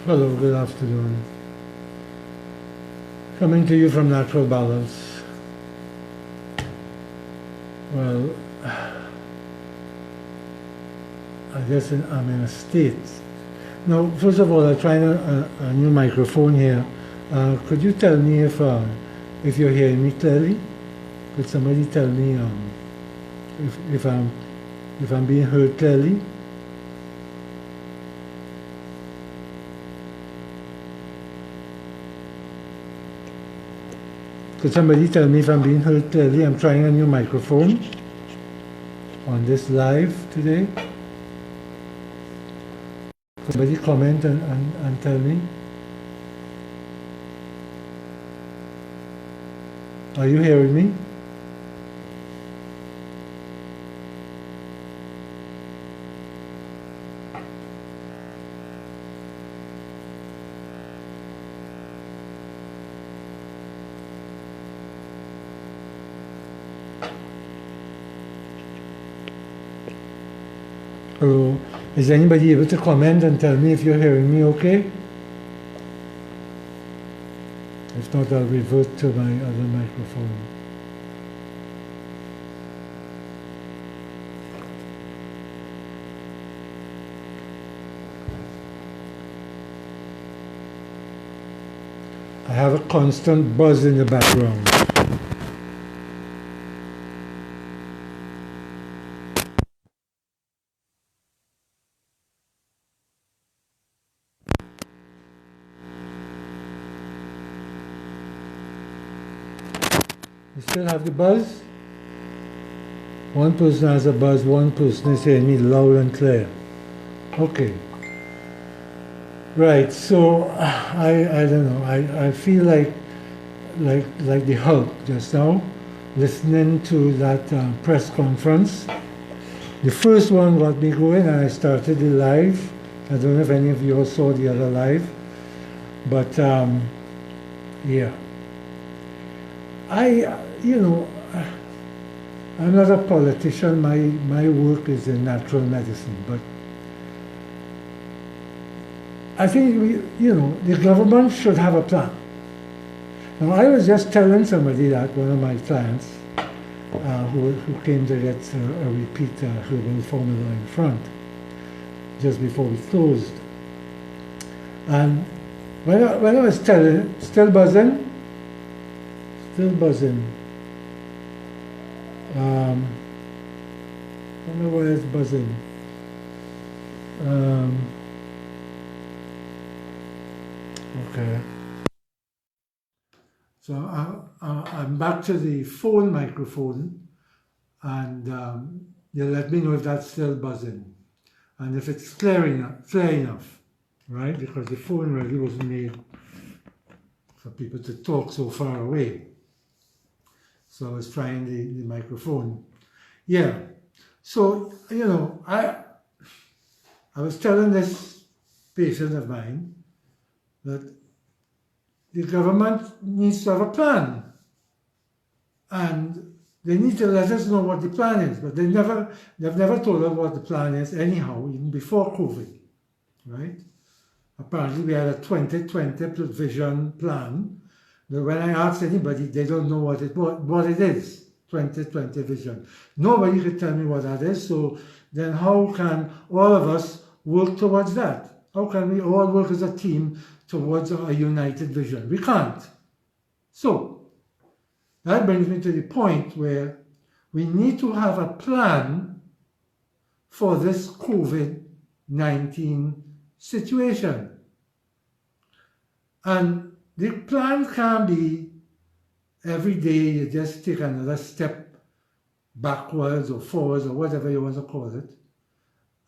Hello, good afternoon. Coming to you from Natural Balance. Well, I guess I'm in a state. Now, first of all, I'm trying a new microphone here. Could you tell me if you're hearing me clearly? Could somebody tell me if I'm being heard clearly? Could somebody tell me if I'm being heard clearly? I'm trying a new microphone on this live today. Could somebody comment and tell me? Are you hearing me? Hello, is anybody able to comment and tell me if you're hearing me okay? If not, I'll revert to my other microphone. I have a constant buzz in the background. You still have the buzz? One person has a buzz, one person is hearing me loud and clear. Okay. Right, so I don't know, I feel like the Hulk just now, listening to that press conference. The first one got me going and I started the live. I don't know if any of you all saw the other live, but yeah. I'm not a politician, my work is in natural medicine, but I think the government should have a plan. Now I was just telling somebody that, one of my clients, who came to get a repeat herbal formula in front, just before we closed. And when I was telling, still buzzing, I don't know why it's buzzing. Okay. So I'm back to the phone microphone, and you'll let me know if that's still buzzing, and if it's clear enough, right? Because the phone really wasn't made for people to talk so far away. So I was trying the microphone. Yeah. So, I was telling this patient of mine that the government needs to have a plan. And they need to let us know what the plan is. But they've never told us what the plan is anyhow, even before COVID, right? Apparently we had a 2020 vision plan. But when I ask anybody, they don't know what it is, 2020 vision. Nobody could tell me what that is, so then how can all of us work towards that? How can we all work as a team towards a united vision? We can't. So, that brings me to the point where we need to have a plan for this COVID-19 situation. And the plan can be every day you just take another step backwards or forwards or whatever you want to call it,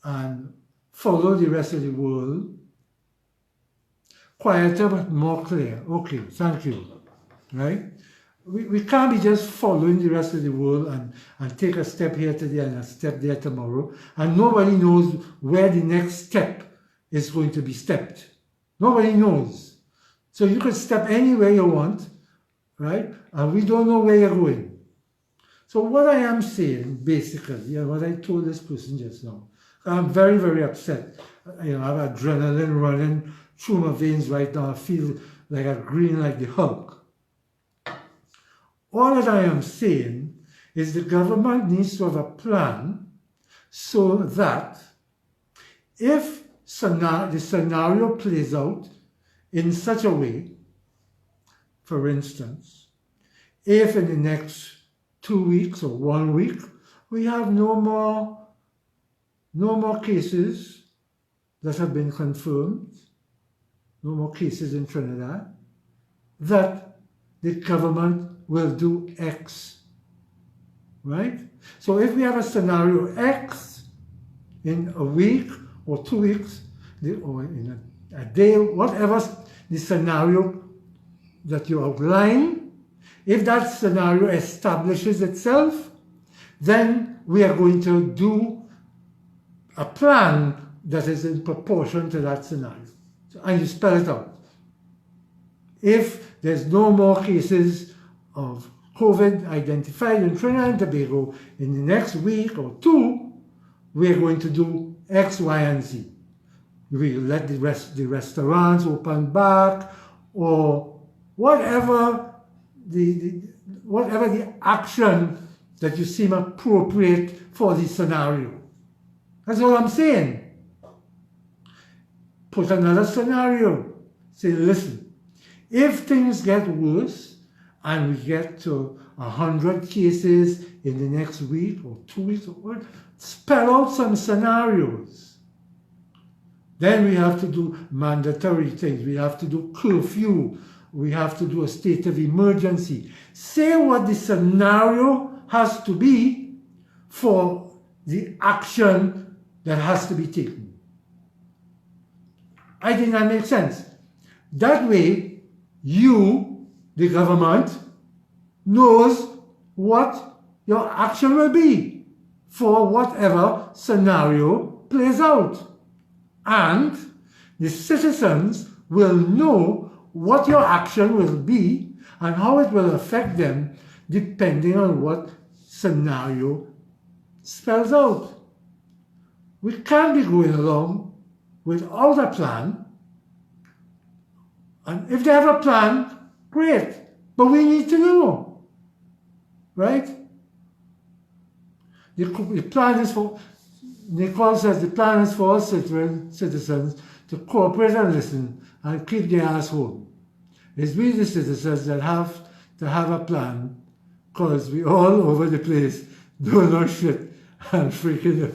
and follow the rest of the world. Quieter but more clear. Okay, thank you. Right? We can't be just following the rest of the world and take a step here today and a step there tomorrow, and nobody knows where the next step is going to be stepped. Nobody knows. So you could step anywhere you want, right? And we don't know where you're going. So what I am saying, basically, and what I told this person just now, I'm very, very upset. I have adrenaline running through my veins right now. I feel like I'm green like the Hulk. All that I am saying is the government needs to have a plan so that if the scenario plays out in such a way, for instance, if in the next 2 weeks or 1 week we have no more cases that have been confirmed, no more cases in Trinidad, that the government will do X, right? So if we have a scenario X in a week or 2 weeks, or in a day, whatever the scenario that you outline, if that scenario establishes itself, then we are going to do a plan that is in proportion to that scenario. And you spell it out. If there's no more cases of COVID identified in Trinidad and Tobago in the next week or 2, we're going to do X, Y, and Z. We let the restaurants open back, or whatever the action that you seem appropriate for the scenario. That's all I'm saying. Put another scenario. Say, listen, if things get worse and we get to 100 cases in the next week or 2 weeks or what, spell out some scenarios. Then we have to do mandatory things. We have to do curfew. We have to do a state of emergency. Say what the scenario has to be for the action that has to be taken. I think that makes sense. That way, you, the government, knows what your action will be for whatever scenario plays out. And the citizens will know what your action will be and how it will affect them depending on what scenario spells out. We can't be going along without a plan. And if they have a plan, great. But we need to know, right? The plan is for, Nicole says the plan is for all citizens to cooperate and listen and keep their ass home. It's we the citizens that have to have a plan, because we all over the place doing our shit and freaking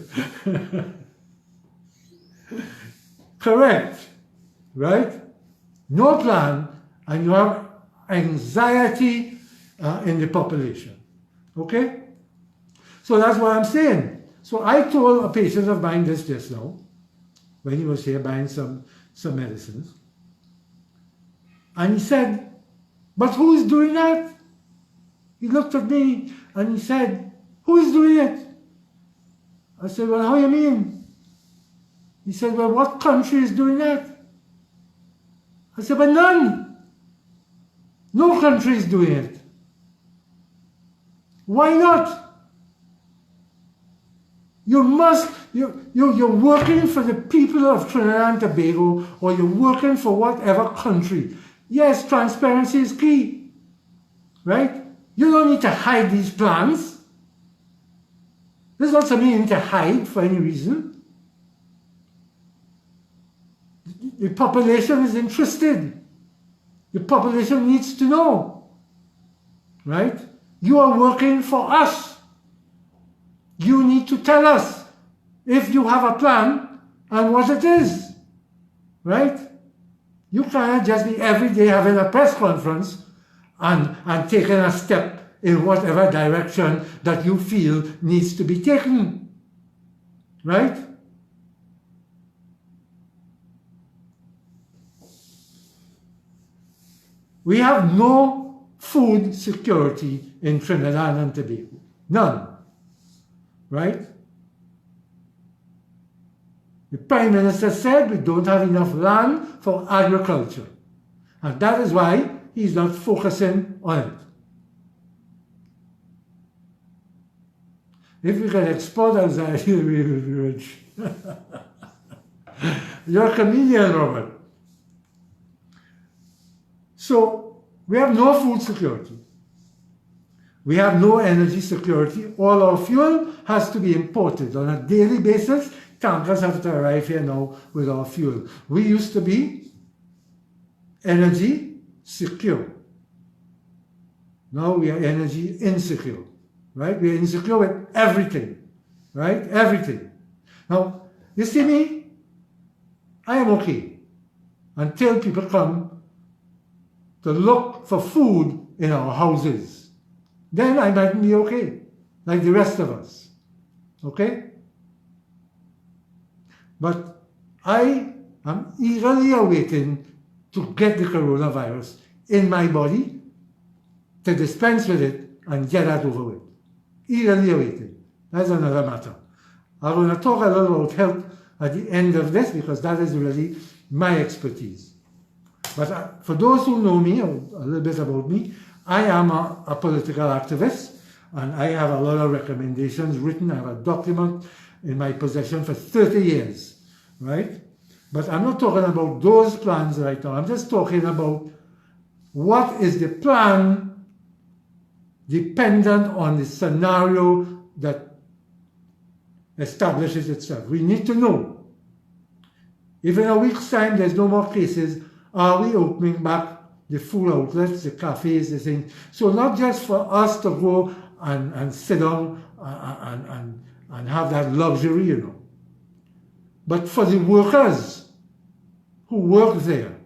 correct, right? No plan, and you have anxiety in the population, okay? So that's what I'm saying. So I told a patient of mine this just now, when he was here buying some medicines, and he said, but who is doing that? He looked at me and he said, who is doing it? I said, well, how do you mean? He said, well, what country is doing that? I said, but none. No country is doing it. Why not? You're working for the people of Trinidad and Tobago, or you're working for whatever country. Yes, transparency is key, right? You don't need to hide these plans. There's not something you need to hide for any reason. The population is interested. The population needs to know, right? You are working for us. You need to tell us if you have a plan and what it is, right? You cannot just be every day having a press conference and taking a step in whatever direction that you feel needs to be taken, right? We have no food security in Trinidad and Tobago. None. Right? The Prime Minister said we don't have enough land for agriculture. And that is why he's not focusing on it. If we can export anxiety, we will be rich. You're a comedian, Robert. So we have no food security. We have no energy security. All our fuel has to be imported on a daily basis. Tankers have to arrive here now with our fuel. We used to be energy secure. Now we are energy insecure, right? We are insecure with everything, right? Everything. Now, you see me? I am okay until people come to look for food in our houses. Then I might be okay, like the rest of us, okay? But I am eagerly awaiting to get the coronavirus in my body, to dispense with it and get that over with. Eagerly awaiting. That's another matter. I'm going to talk a little about health at the end of this because that is really my expertise. But for those who know me, or a little bit about me, I am a political activist, and I have a lot of recommendations written. I have a document in my possession for 30 years, right? But I'm not talking about those plans right now. I'm just talking about what is the plan dependent on the scenario that establishes itself. We need to know. If in a week's time there's no more cases, are we opening back the food outlets, the cafes, the things? So not just for us to go and sit down and have that luxury, you know, but for the workers who work there,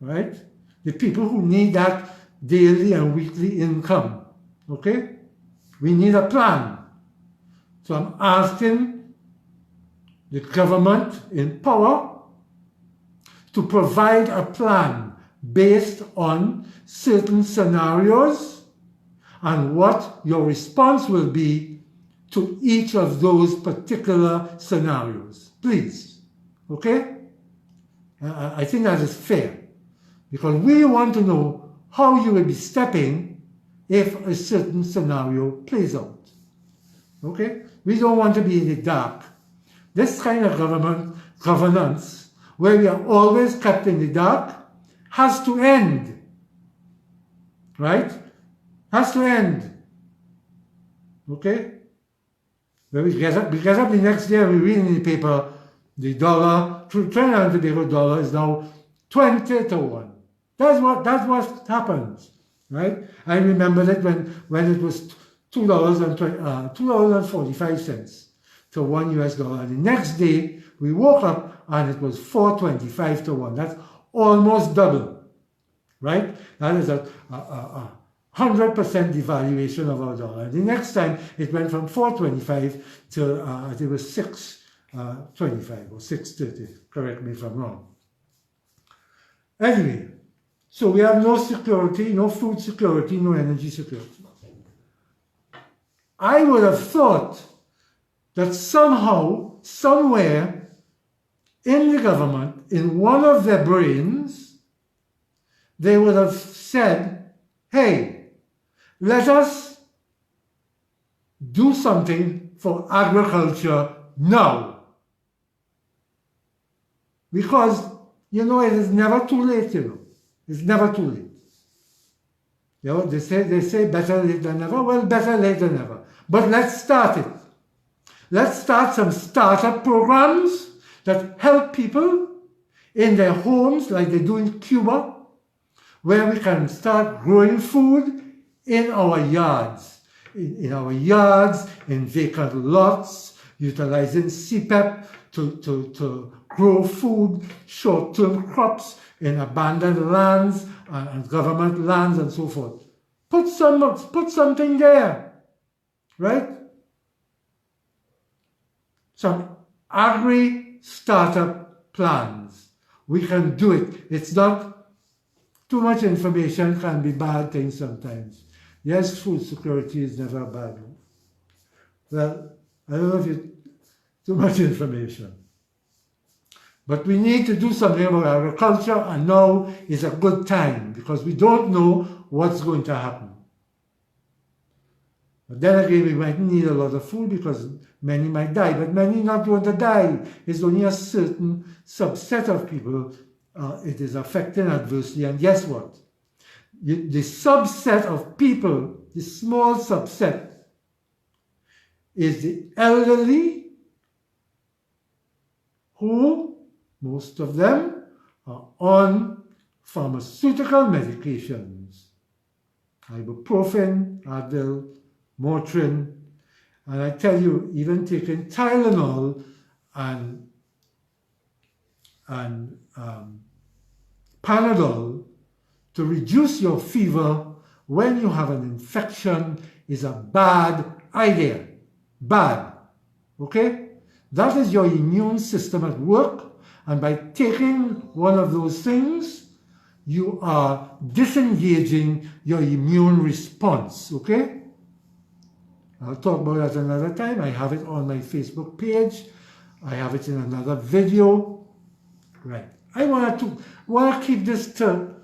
right? The people who need that daily and weekly income, okay? We need a plan. So I'm asking the government in power to provide a plan based on certain scenarios and what your response will be to each of those particular scenarios. Please, okay? I think that is fair because we want to know how you will be stepping if a certain scenario plays out. Okay? We don't want to be in the dark. This kind of governance, where we are always kept in the dark, has to end. Right? Has to end. Okay? When we get up the next day and we read in the paper, the dollar, Trinidad and Tobago dollar is now 20 to 1. That's what happens, right? I remember that when it was $2.45 to $1 US. The next day we woke up and it was 4.25 to 1. That's almost double, right? That is a 100% devaluation of our dollar. The next time it went from 4.25 to I think it was 6.25 or 6.30. Correct me if I'm wrong. Anyway. So we have no security, no food security, no energy security. I would have thought that somehow, somewhere in the government, in one of their brains, they would have said, hey, let us do something for agriculture now. Because, you know, it is never too late, you know. It's never too late. You know, they say better late than never. Well, better late than never. But let's start it. Let's start some startup programs that help people in their homes like they do in Cuba, where we can start growing food in our yards. In our yards, in vacant lots, utilizing CPEP to grow food, short-term crops, in abandoned lands and government lands and so forth. Put something there, right? Some agri-startup plans. We can do it. It's not too much information can be bad things sometimes. Yes, food security is never a bad one. Well, I don't know if it's too much information. But we need to do something about agriculture, and now is a good time because we don't know what's going to happen. But then again, we might need a lot of food because many might die, but many not going to die. It's only a certain subset of people it is affecting adversely. And guess what? The subset of people, the small subset, is the elderly, who, most of them, are on pharmaceutical medications. Ibuprofen, Advil, Motrin, and I tell you, even taking Tylenol and Panadol to reduce your fever when you have an infection is a bad idea. Bad. Okay? That is your immune system at work, and by taking one of those things, you are disengaging your immune response. Okay? I'll talk about that another time. I have it on my Facebook page. I have it in another video. Right. I want to keep this to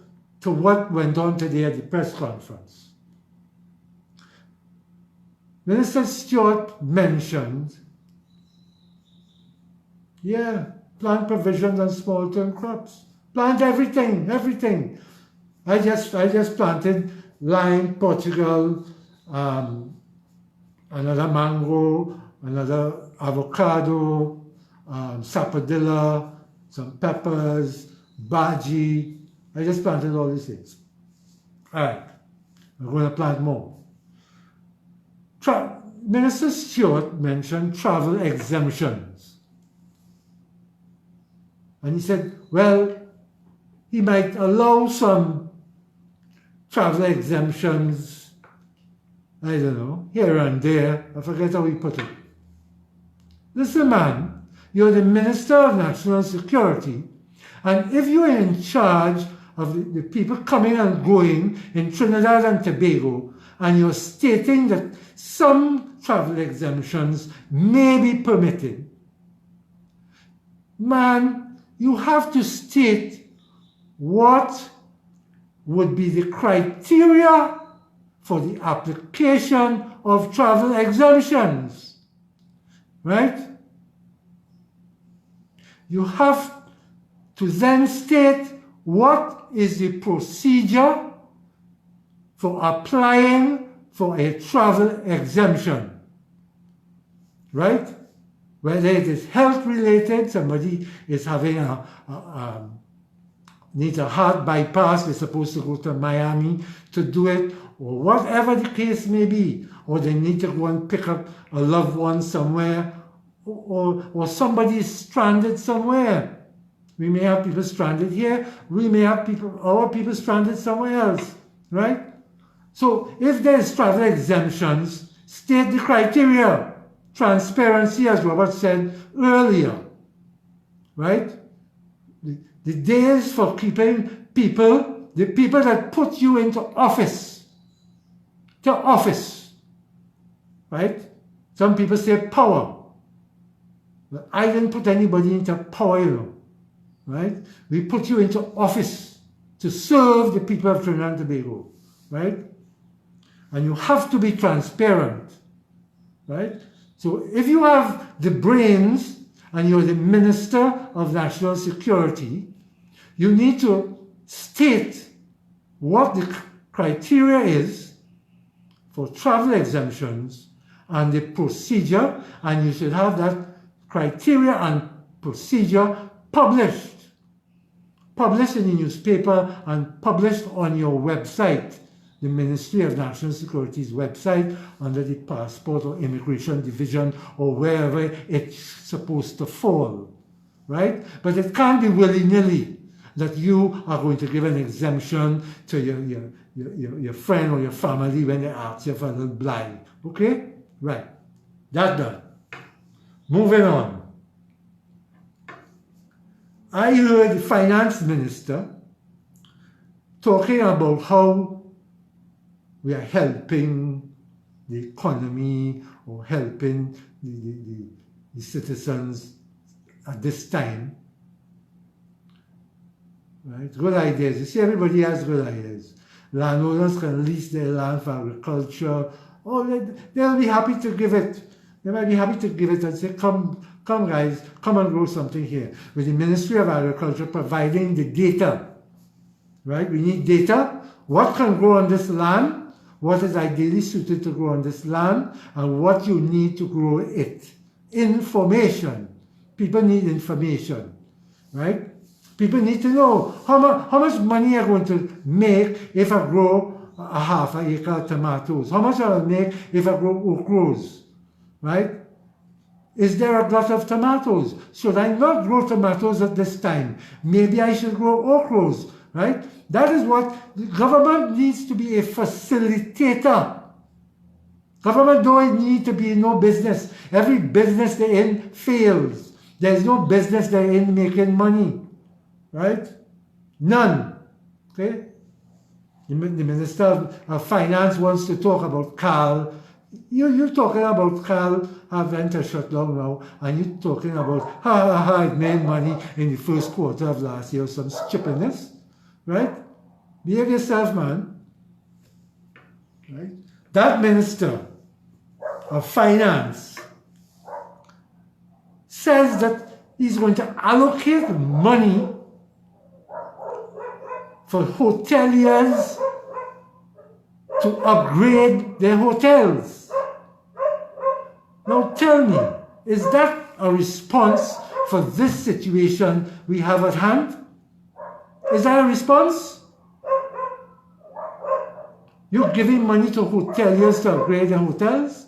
what went on today at the press conference. Minister Stewart mentioned, plant provisions and small-term crops. Plant everything, everything. I just planted lime, Portugal, another mango, another avocado, sapodilla, some peppers, bhaji. I just planted all these things. All right, I'm going to plant more. Minister Stewart mentioned travel exemptions. And he said, well, he might allow some travel exemptions, I don't know, here and there. I forget how he put it. Listen, man, you're the Minister of National Security, and if you're in charge of the people coming and going in Trinidad and Tobago, and you're stating that some travel exemptions may be permitted, man, you have to state what would be the criteria for the application of travel exemptions, right? You have to then state what is the procedure for applying for a travel exemption, right? Whether it is health related, somebody is having needs a heart bypass, they're supposed to go to Miami to do it, or whatever the case may be, or they need to go and pick up a loved one somewhere, or somebody is stranded somewhere. We may have people stranded here, we may have our people stranded somewhere else, right? So if there's travel exemptions, state the criteria. Transparency, as Robert said earlier, right? The days for keeping people, the people that put you into office, right? Some people say power. But I didn't put anybody into power, you know, right? We put you into office to serve the people of Trinidad and Tobago, right? And you have to be transparent, right? So if you have the brains and you're the Minister of National Security, you need to state what the criteria is for travel exemptions and the procedure, and you should have that criteria and procedure published in the newspaper and published on your website, the Ministry of National Security's website, under the Passport or Immigration Division, or wherever it's supposed to fall, right? But it can't be willy-nilly that you are going to give an exemption to your friend or your family when they ask you for a little blind. Okay? Right. That done. Moving on. I heard the Finance Minister talking about how we are helping the economy or helping the citizens at this time. Right? Good ideas. You see, everybody has good ideas. Landowners can lease their land for agriculture. Oh, they'll be happy to give it. they might be happy to give it and say, come guys, come and grow something here. With the Ministry of Agriculture providing the data, right? We need data. What can grow on this land? What is ideally suited to grow on this land? And what you need to grow it. Information. People need information, right? People need to know how much money are going to make if I grow a half an acre of tomatoes. How much I will make if I grow okras, right? Is there a glut of tomatoes? Should I not grow tomatoes at this time? Maybe I should grow okras, right? That is what the government needs to be, a facilitator. Government don't need to be in no business. Every business they're in fails. There's no business they're in making money, right? None, okay? The Minister of Finance wants to talk about Carl. You're talking about Carl having to shut down now, and you're talking about it made money in the first quarter of last year, some stupidness, right? Behave yourself, man. Right? That Minister of Finance says that he's going to allocate money for hoteliers to upgrade their hotels. Now tell me, is that a response for this situation we have at hand? Is that a response? You're giving money to hoteliers to upgrade their hotels?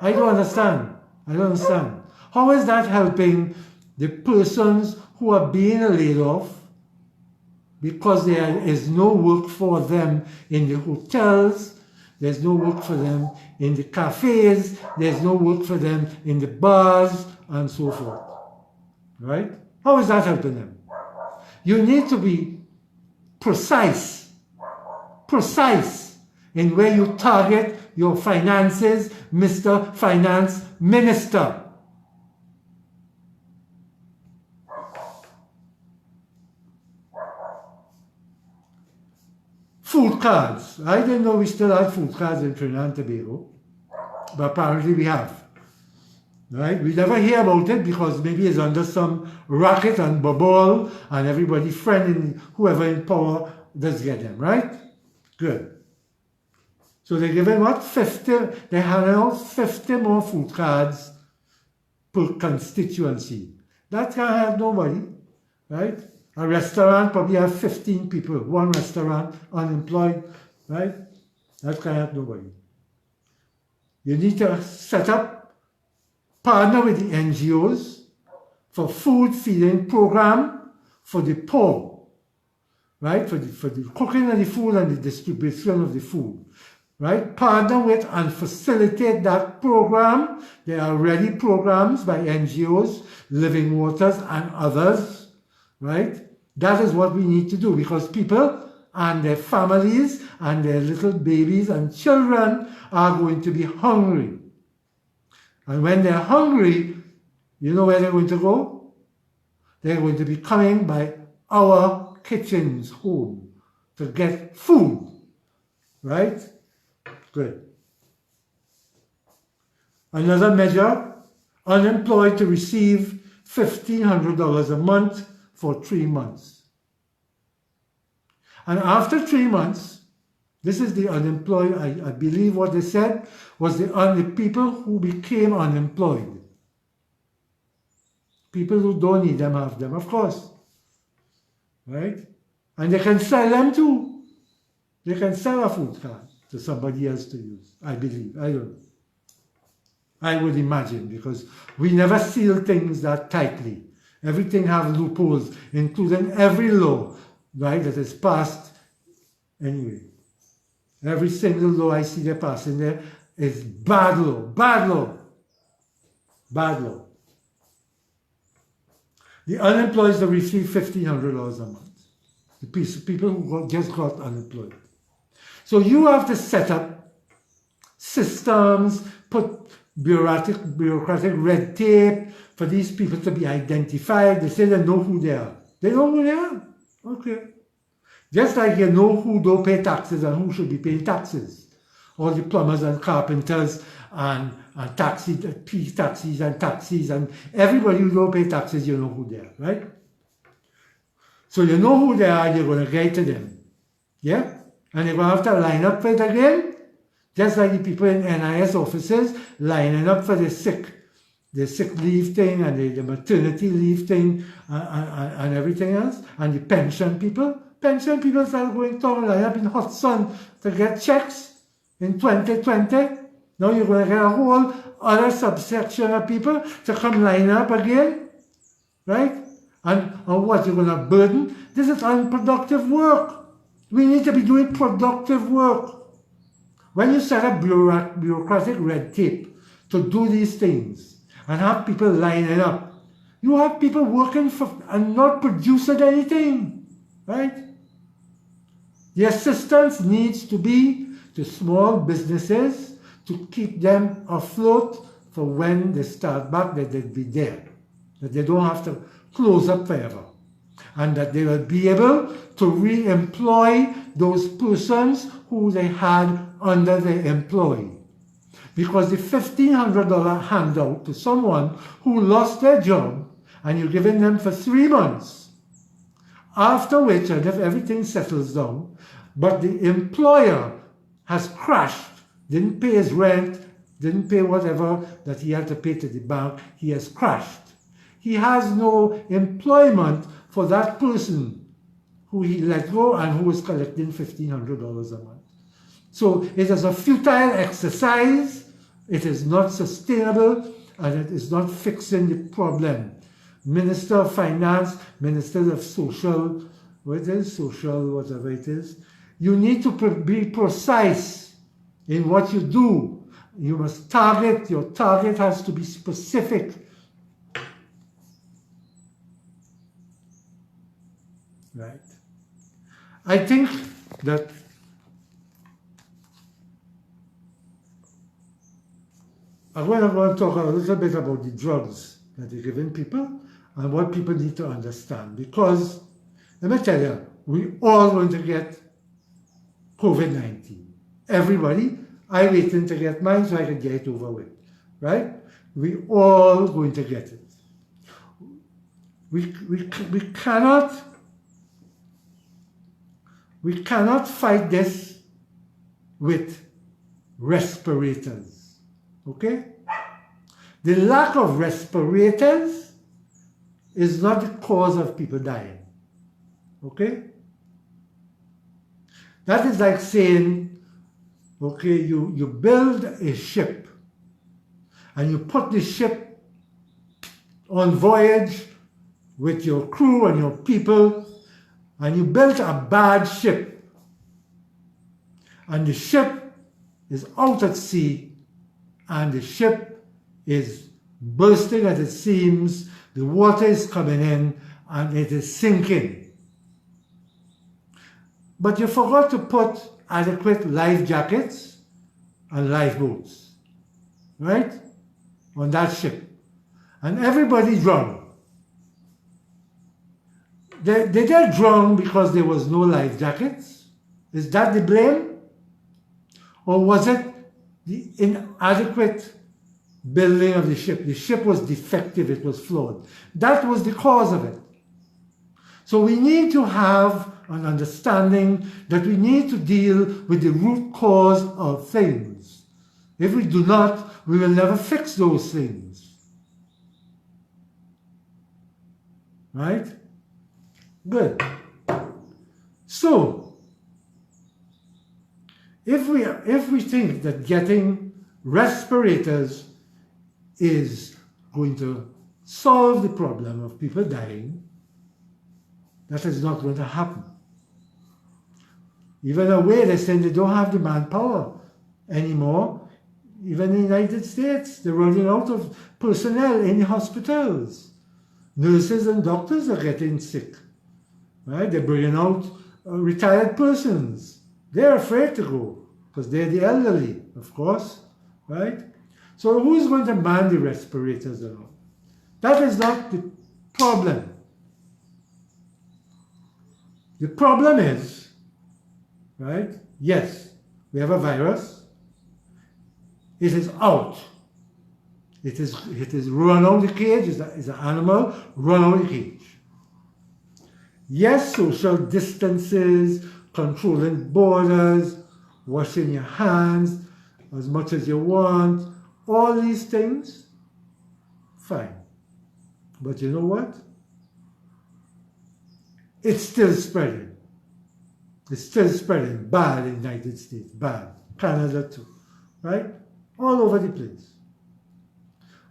I don't understand. I don't understand. How is that helping the persons who are being laid off because there is no work for them in the hotels, there's no work for them in the cafes, there's no work for them in the bars, and so forth. Right? How is that helping them? You need to be precise in where you target your finances, Mr. Finance Minister. Food cards. I didn't know we still had food cards in Trinidad and Tobago, but apparently we have. Right? We never hear about it because maybe it's under some racket and bubble and everybody friend whoever in power does get them, right? Good. So they're giving what? 50, they're handing out 50 more food cards per constituency. That can't help nobody, right? A restaurant probably have 15 people, one restaurant, unemployed, right? That can't help nobody. You need to set up, partner with the NGOs for food feeding program for the poor, right? For the cooking of the food and the distribution of the food, right? Partner with and facilitate that program. There are already programs by NGOs, Living Waters and others, right? That is what we need to do because people and their families and their little babies and children are going to be hungry. And when they're hungry, you know where they're going to go? They're going to be coming by our kitchens home to get food, right? Good. Another measure, unemployed to receive $1,500 a month for 3 months. And after 3 months, this is the unemployed, I believe what they said was the people who became unemployed. People who don't need them have them, of course. Right? And they can sell them too. They can sell a food card to somebody else to use, I believe. I don't know. I would imagine, because we never seal things that tightly. Everything have loopholes, including every law, right, that is passed. Anyway, every single law I see they passing there is bad law, bad law, bad law. The unemployed will receive $1,500 a month. The people who just got unemployed. So you have to set up systems, put bureaucratic red tape for these people to be identified. They say they know who they are. They know who they are. Okay. Just like you know who don't pay taxes and who should be paying taxes. all the plumbers and carpenters and taxis and everybody who don't pay taxes, you know who they are, right? So you know who they are, you're going to get to them. Yeah? And you're going to have to line up for it again, just like the people in NIS offices lining up for the sick leave thing and the maternity leave thing and everything else, and the pension people. Pension people start going to line up in hot sun to get checks in 2020. Now you're going to get a whole other subsection of people to come line up again, right? And what, you're going to burden? This is unproductive work. We need to be doing productive work. When you set up bureaucratic red tape to do these things and have people lining up, you have people working for and not producing anything, right? The assistance needs to be to small businesses to keep them afloat for when they start back, that they'll be there, that they don't have to close up forever, and that they will be able to re-employ those persons who they had under their employ. Because the $1,500 handout to someone who lost their job and you're giving them for 3 months, after which, and if everything settles down, but the employer has crashed, didn't pay his rent, didn't pay whatever that he had to pay to the bank, he has crashed. He has no employment for that person who he let go and who is collecting $1,500 a month. So it is a futile exercise, it is not sustainable, and it is not fixing the problem. Minister of Finance, Minister of Social, whatever it is, you need to be precise in what you do. You must target, your target has to be specific. Right. I think that I'm going to talk a little bit about the drugs that they're giving people and what people need to understand. Because, let me tell you, we all going to get COVID-19. Everybody. I'm waiting to get mine so I can get it over with. Right? We all going to get it. We cannot fight this with respirators, okay? The lack of respirators is not the cause of people dying, okay? That is like saying, okay, you build a ship and you put the ship on voyage with your crew and your people, and you built a bad ship, and the ship is out at sea, and the ship is bursting at the seams, the water is coming in, and it is sinking. But you forgot to put adequate life jackets and lifeboats, right, on that ship, and everybody drowned. They did drown because there was no life jackets. Is that the blame? Or was it the inadequate building of the ship? The ship was defective, it was flawed. That was the cause of it. So we need to have an understanding that we need to deal with the root cause of things. If we do not, we will never fix those things. Right? Good. So, if we think that getting respirators is going to solve the problem of people dying, that is not going to happen. Even away, they're saying they don't have the manpower anymore. Even in the United States, they're running out of personnel in the hospitals. Nurses and doctors are getting sick. Right? They're bringing out retired persons. They're afraid to go because they're the elderly, of course. Right? So who's going to man the respirators and all? That is not the problem. The problem is, right? Yes, we have a virus. it is out. It is run out of the cage, it's an animal run out of the cage. Yes, social distances, controlling borders, washing your hands as much as you want, all these things, fine. But you know what? It's still spreading. It's still spreading bad in the United States, bad. Canada too, right? All over the place.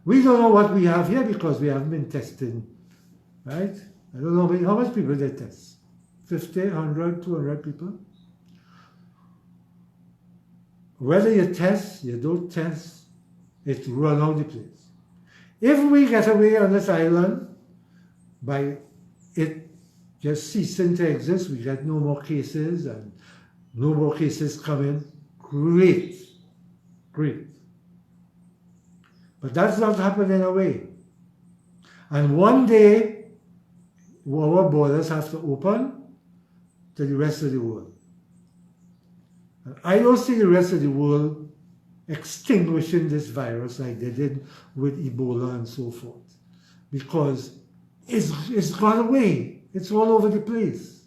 We don't know what we have here because we haven't been testing, right? I don't know how much people they test. 50, 100, 200 people. Whether you test, you don't test, it run out the place. If we get away on this island by it just ceasing to exist, we get no more cases and no more cases coming, great, great. But that's not happening away. And one day, our borders have to open to the rest of the world. And I don't see the rest of the world extinguishing this virus like they did with Ebola and so forth. Because it's gone away. It's all over the place.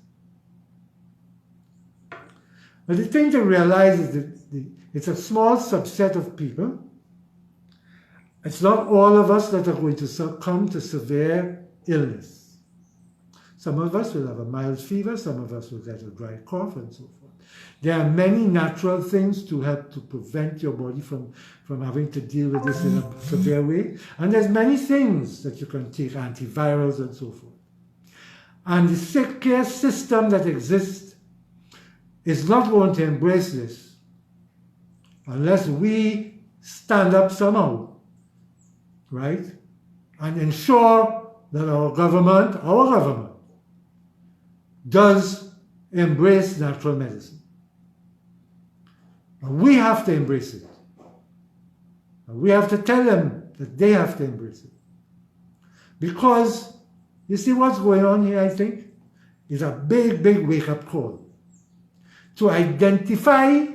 But the thing to realize is that it's a small subset of people. It's not all of us that are going to succumb to severe illness. Some of us will have a mild fever, some of us will get a dry cough and so forth. There are many natural things to help to prevent your body from having to deal with this in a severe way. And there's many things that you can take, antivirals and so forth. And the sick care system that exists is not going to embrace this unless we stand up somehow, right? And ensure that our government does embrace natural medicine. And we have to embrace it. And we have to tell them that they have to embrace it. Because you see what's going on here, I think, is a big, big wake-up call to identify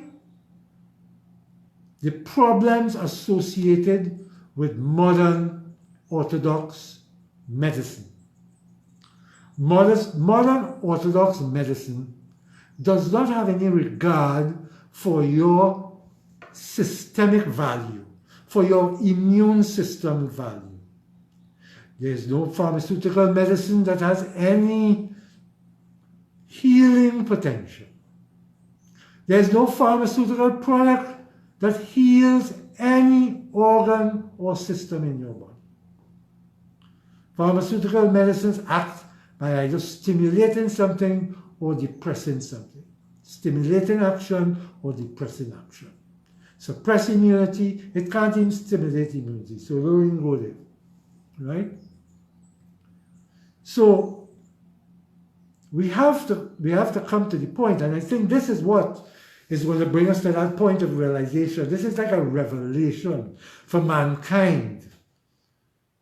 the problems associated with modern Orthodox medicine. Modern Orthodox medicine does not have any regard for your systemic value, for your immune system value. There's no pharmaceutical medicine that has any healing potential. There's no pharmaceutical product that heals any organ or system in your body. Pharmaceutical medicines act by either stimulating something or depressing something. Stimulating action or depressing action. Suppress immunity, it can't even stimulate immunity, so don't even go there, right? So we have to come to the point, and I think this is what is going to bring us to that point of realization. This is like a revelation for mankind,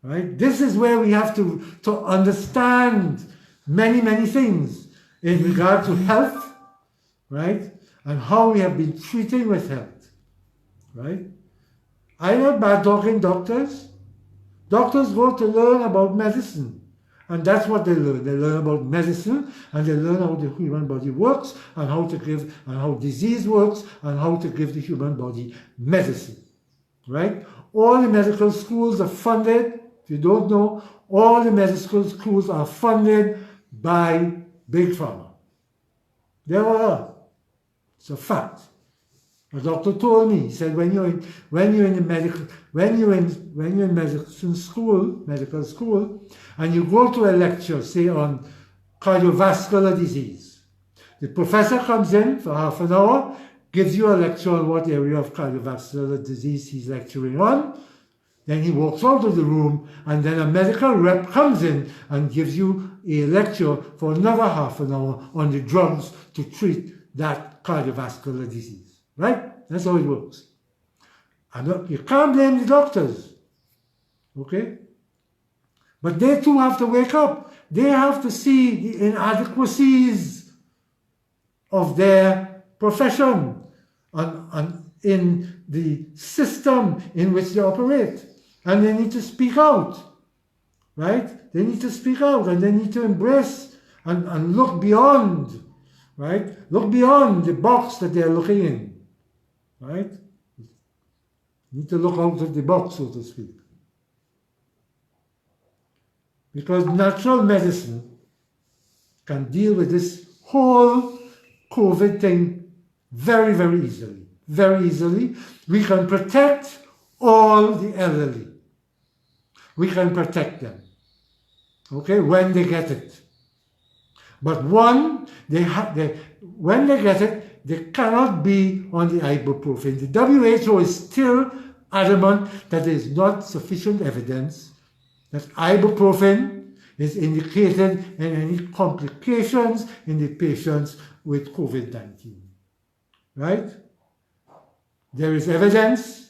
right? This is where we have to understand many, many things in regard to health, right? And how we have been treating with health, right? I'm not bad talking doctors. Doctors go to learn about medicine. And that's what they learn. They learn about medicine, and they learn how the human body works, and how to give, and how disease works, and how to give the human body medicine, right? All the medical schools are funded. If you don't know, all the medical schools are funded by Big Pharma. They are. It's a fact. A doctor told me. He said, when you're in medical school, and you go to a lecture, say on cardiovascular disease, the professor comes in for half an hour, gives you a lecture on what area of cardiovascular disease he's lecturing on. Then he walks out of the room, and then a medical rep comes in and gives you a lecture for another half an hour on the drugs to treat that cardiovascular disease. Right? That's how it works. And you can't blame the doctors. Okay? But they too have to wake up. They have to see the inadequacies of their profession. And in the system in which they operate. And they need to speak out, right? They need to speak out and they need to embrace and look beyond, right? Look beyond the box that they're looking in, right? Need to look out of the box, so to speak. Because natural medicine can deal with this whole COVID thing very, very easily. Very easily. We can protect all the elderly. We can protect them, okay, when they get it. But when they get it, they cannot be on the ibuprofen. The WHO is still adamant that there is not sufficient evidence that ibuprofen is indicated in any complications in the patients with COVID-19, right? There is evidence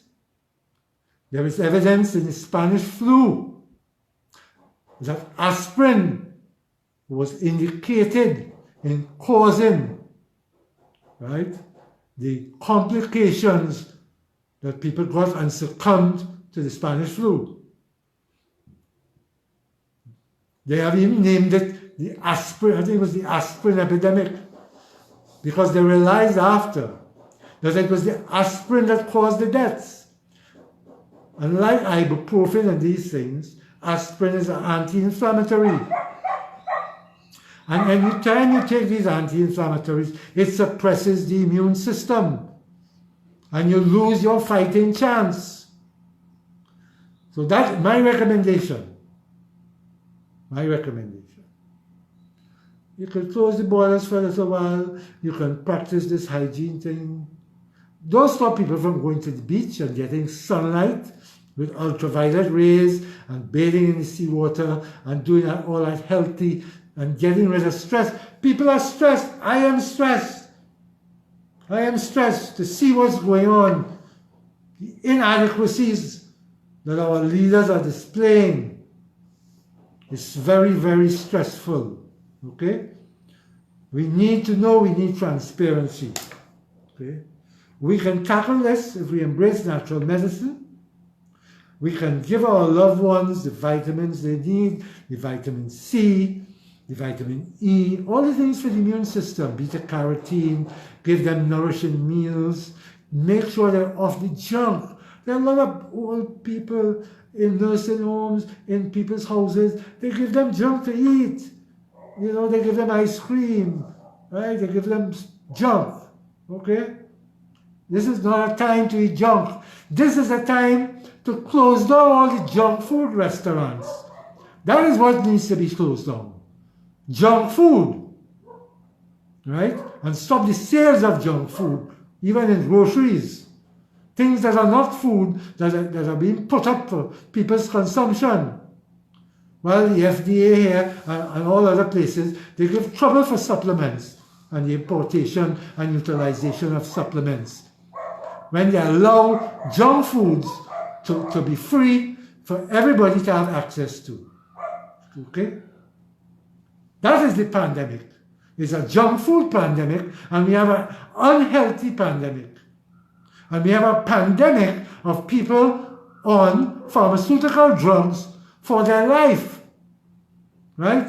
in the Spanish flu that aspirin was indicated in causing, right, the complications that people got and succumbed to the Spanish flu. They have even named it the aspirin, I think it was the aspirin epidemic, because they realized after that it was the aspirin that caused the deaths. Unlike ibuprofen and these things, aspirin is an anti-inflammatory. And any time you take these anti-inflammatories, it suppresses the immune system. And you lose your fighting chance. So that's my recommendation. My recommendation. You can close the borders for a little while. You can practice this hygiene thing. Don't stop people from going to the beach and getting sunlight with ultraviolet rays and bathing in the seawater and doing all that healthy and getting rid of stress. People are stressed. I am stressed. I am stressed to see what's going on. The inadequacies that our leaders are displaying. It's very, very stressful. Okay? We need to know, we need transparency. Okay? We can tackle this if we embrace natural medicine. We can give our loved ones the vitamins they need, the vitamin C, the vitamin E, all the things for the immune system, beta-carotene, give them nourishing meals, make sure they're off the junk. There are a lot of old people in nursing homes, in people's houses, they give them junk to eat. You know, they give them ice cream, right? They give them junk, okay? This is not a time to eat junk. This is a time to close down all the junk food restaurants. That is what needs to be closed down. Junk food, right? And stop the sales of junk food, even in groceries. Things that are not food, that are being put up for people's consumption. Well, the FDA here and all other places, they give trouble for supplements and the importation and utilization of supplements. When they allow junk foods to be free for everybody to have access to. Okay? That is the pandemic. It's a junk food pandemic, and we have an unhealthy pandemic. And we have a pandemic of people on pharmaceutical drugs for their life. Right?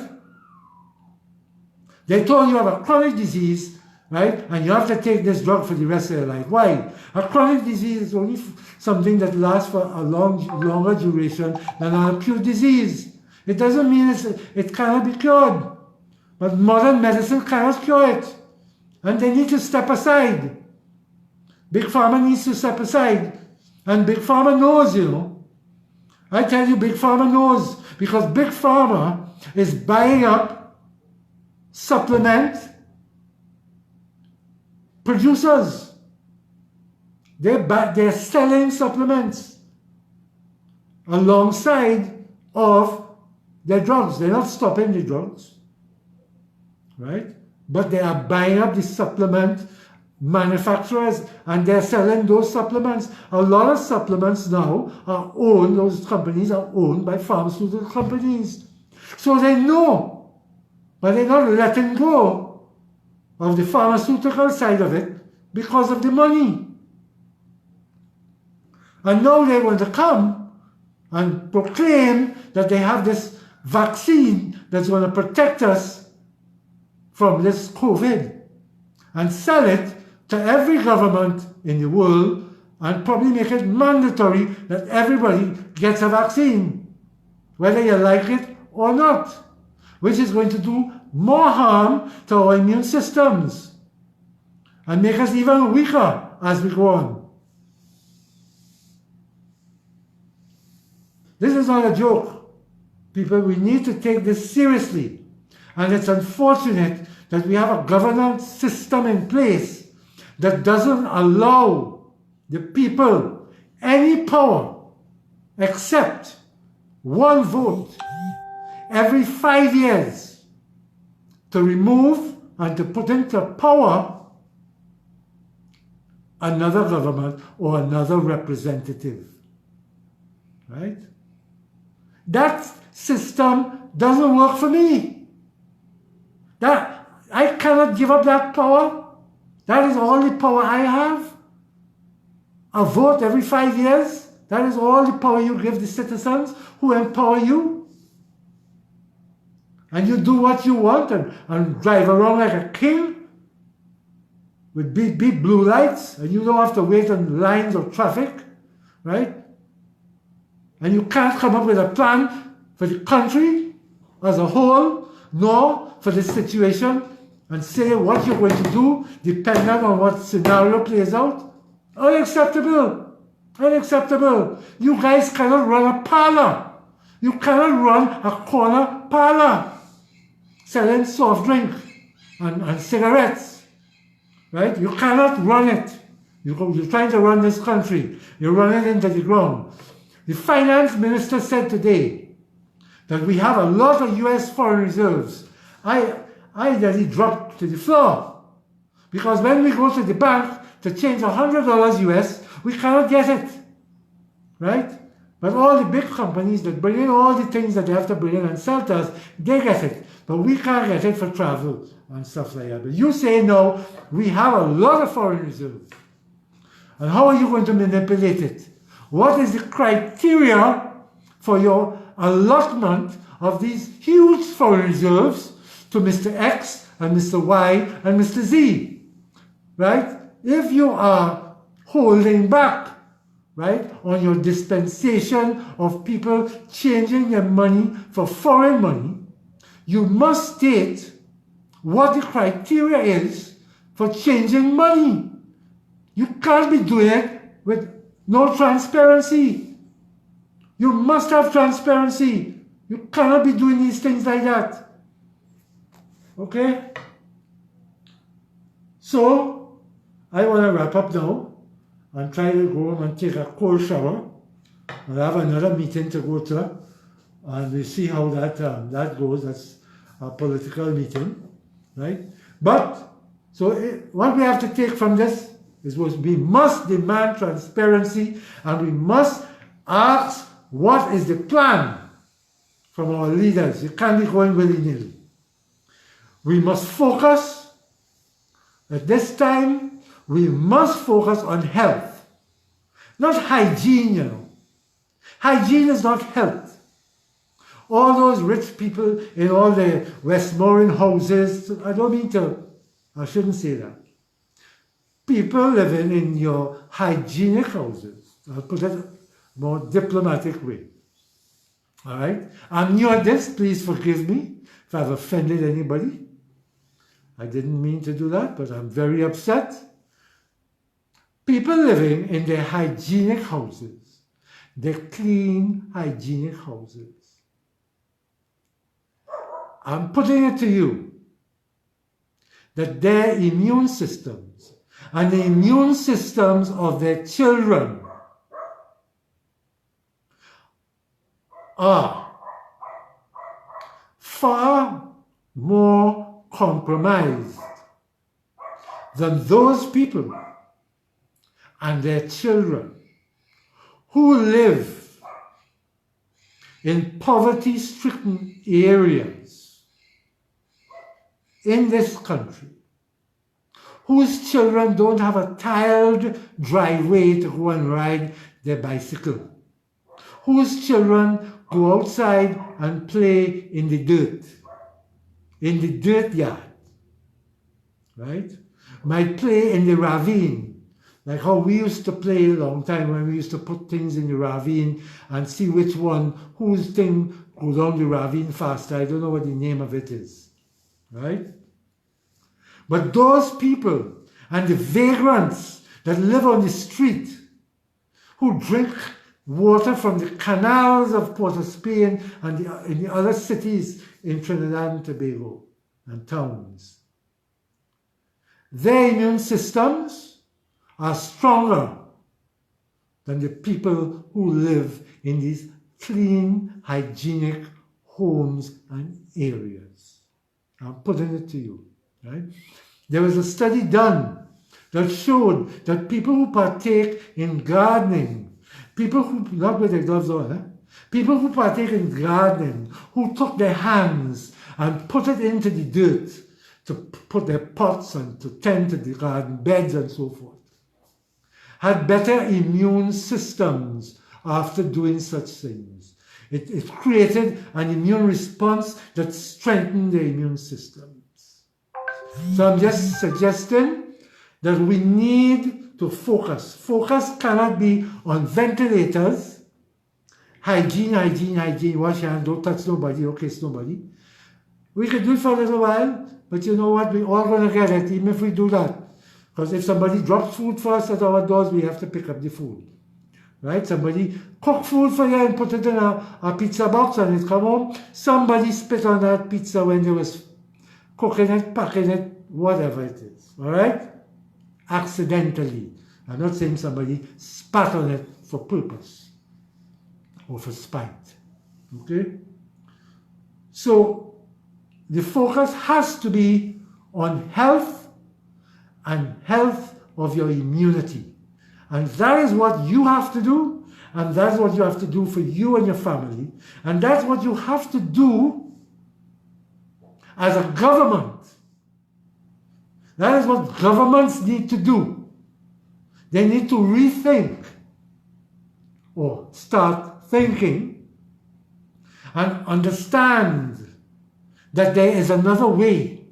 They told you have a chronic disease, right? And you have to take this drug for the rest of your life. Why? A chronic disease is only something that lasts for a longer duration than an acute disease. It doesn't mean it cannot be cured. But modern medicine cannot cure it. And they need to step aside. Big Pharma needs to step aside. And Big Pharma knows, you know. I tell you, Big Pharma knows. Because Big Pharma is buying up supplement producers. They're selling supplements alongside of their drugs. They're not stopping the drugs, right? But they are buying up the supplement manufacturers and they're selling those supplements. A lot of supplements now are owned, those companies are owned by pharmaceutical companies. So they know, but they're not letting go of the pharmaceutical side of it because of the money. And now they're going to come and proclaim that they have this vaccine that's going to protect us from this COVID and sell it to every government in the world and probably make it mandatory that everybody gets a vaccine, whether you like it or not, which is going to do more harm to our immune systems and make us even weaker as we go on. This is not a joke. People, we need to take this seriously. And it's unfortunate that we have a governance system in place that doesn't allow the people any power except one vote every 5 years to remove and to put into power another government or another representative. Right? That system doesn't work for me. That I cannot give up that power. That is all the power I have. A vote every 5 years. That is all the power you give the citizens who empower you. And you do what you want and drive around like a king with big blue lights, and you don't have to wait on lines of traffic, right? And you can't come up with a plan for the country as a whole, nor for the situation, and say what you're going to do depending on what scenario plays out. Unacceptable. Unacceptable. You guys cannot run a parlor. You cannot run a corner parlor selling soft drink and cigarettes. Right? You cannot run it. You're trying to run this country. You're running into the ground. The finance minister said today that we have a lot of US foreign reserves. I nearly dropped to the floor. Because when we go to the bank to change $100 US, we cannot get it. Right? But all the big companies that bring in all the things that they have to bring in and sell to us, they get it. But we can't get it for travel and stuff like that. But you say no, we have a lot of foreign reserves. And how are you going to manipulate it? What is the criteria for your allotment of these huge foreign reserves to Mr. X and Mr. Y and Mr. Z? Right? If you are holding back, right, on your dispensation of people changing their money for foreign money, you must state what the criteria is for changing money. You can't be doing it with no transparency. You must have transparency. You cannot be doing these things like that. Okay? So, I want to wrap up now and try to go and take a cold shower. I have another meeting to go to, and we see how that goes. That's a political meeting, right? But, so what we have to take from this is we must demand transparency, and we must ask what is the plan from our leaders. You can't be going willy-nilly. We must focus. At this time, we must focus on health, not hygiene, you know. Hygiene is not health. All those rich people in all the Westmoreland houses, I shouldn't say that. People living in your hygienic houses, I'll put it a more diplomatic way. All right? I'm new at this, please forgive me if I've offended anybody. I didn't mean to do that, but I'm very upset. People living in their hygienic houses, their clean, hygienic houses. I'm putting it to you that their immune systems and the immune systems of their children are far more compromised than those people and their children who live in poverty-stricken areas in this country, whose children don't have a tiled driveway to go and ride their bicycle, whose children go outside and play in the dirt yard, right? Might play in the ravine, like how we used to play a long time when we used to put things in the ravine and see which one, whose thing go down the ravine faster. I don't know what the name of it is, right? But those people and the vagrants that live on the street, who drink water from the canals of Port of Spain and in the other cities in Trinidad and Tobago and towns, their immune systems are stronger than the people who live in these clean, hygienic homes and areas. I'm putting it to you, right? There was a study done that showed that people who partake in gardening, people who, not with their gloves on, people who partake in gardening, who took their hands and put it into the dirt to put their pots and to tend to the garden beds and so forth, had better immune systems after doing such things. It created an immune response that strengthened the immune systems. So I'm just suggesting that we need to focus. Focus cannot be on ventilators, hygiene, wash your hands, don't touch nobody, don't kiss nobody. We can do it for a little while, but you know what? We're all going to get it, even if we do that. Because if somebody drops food for us at our doors, we have to pick up the food. Right? Somebody cook food for you and put it in a pizza box and it come home. Somebody spit on that pizza when they was cooking it, packing it, whatever it is. All right? Accidentally. I'm not saying somebody spat on it for purpose or for spite. Okay? So, the focus has to be on health and health of your immunity. And that is what you have to do, and that's what you have to do for you and your family, and that's what you have to do as a government. That is what governments need to do. They need to rethink or start thinking and understand that there is another way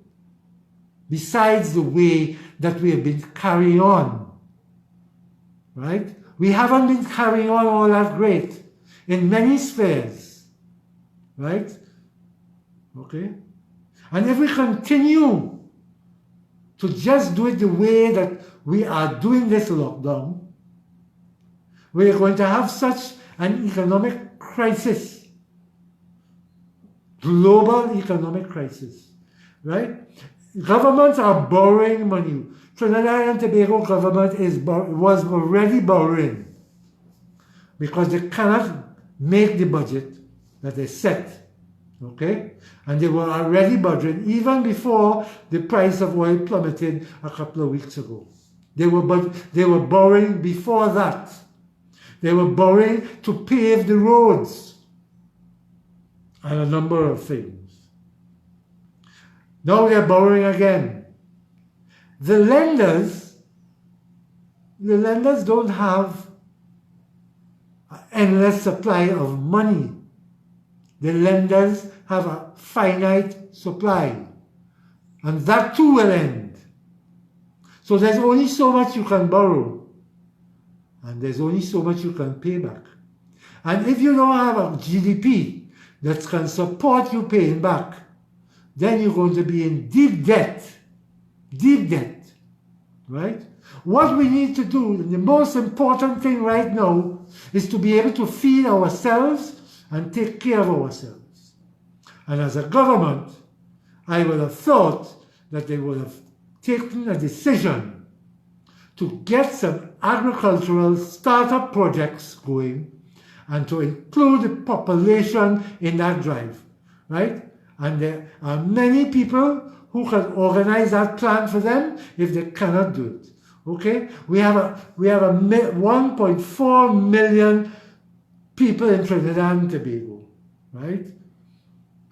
besides the way that we have been carrying on, right? We haven't been carrying on all that great in many spheres, right? Okay? And if we continue to just do it the way that we are doing this lockdown, we're going to have such an economic crisis, global economic crisis, right? Governments are borrowing money. Trinidad and Tobago government was already borrowing because they cannot make the budget that they set, okay? And they were already budgeting even before the price of oil plummeted a couple of weeks ago. They were borrowing before that. They were borrowing to pave the roads and a number of things. Now they are borrowing again. The lenders don't have an endless supply of money. The lenders have a finite supply. And that too will end. So there's only so much you can borrow. And there's only so much you can pay back. And if you don't have a GDP that can support you paying back, then you're going to be in deep debt, right? What we need to do, the most important thing right now, is to be able to feed ourselves and take care of ourselves. And as a government, I would have thought that they would have taken a decision to get some agricultural startup projects going and to include the population in that drive, right? And there are many people who can organize that plan for them if they cannot do it. Okay? We have a 1.4 million people in Trinidad and Tobago, right?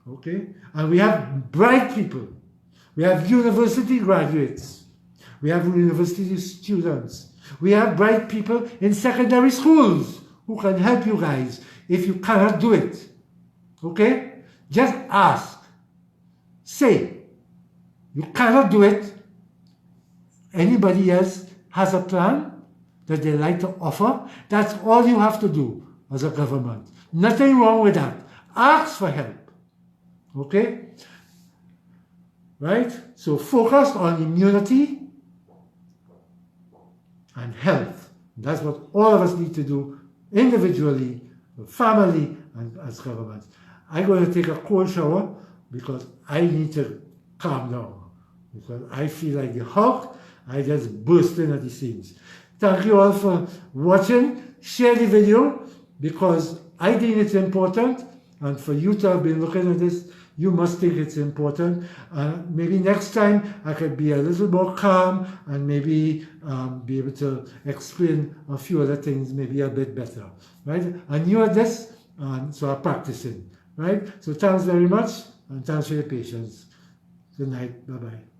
Okay? And we have bright people. We have university graduates. We have university students. We have bright people in secondary schools who can help you guys if you cannot do it. Okay? Just ask. Say, you cannot do it. Anybody else has a plan that they like to offer? That's all you have to do as a government. Nothing wrong with that. Ask for help. Okay? Right? So focus on immunity and health. That's what all of us need to do individually, family, and as governments. I'm going to take a cold shower because I need to calm down. Because I feel like the Hulk, I just burst in at the seams. Thank you all for watching. Share the video because I think it's important, and for you to have been looking at this, you must think it's important. Maybe next time I could be a little more calm and maybe be able to explain a few other things maybe a bit better, right? I'm new at this, so I'm practicing, right? So thanks very much, and thanks for your patience. Good night. Bye-bye.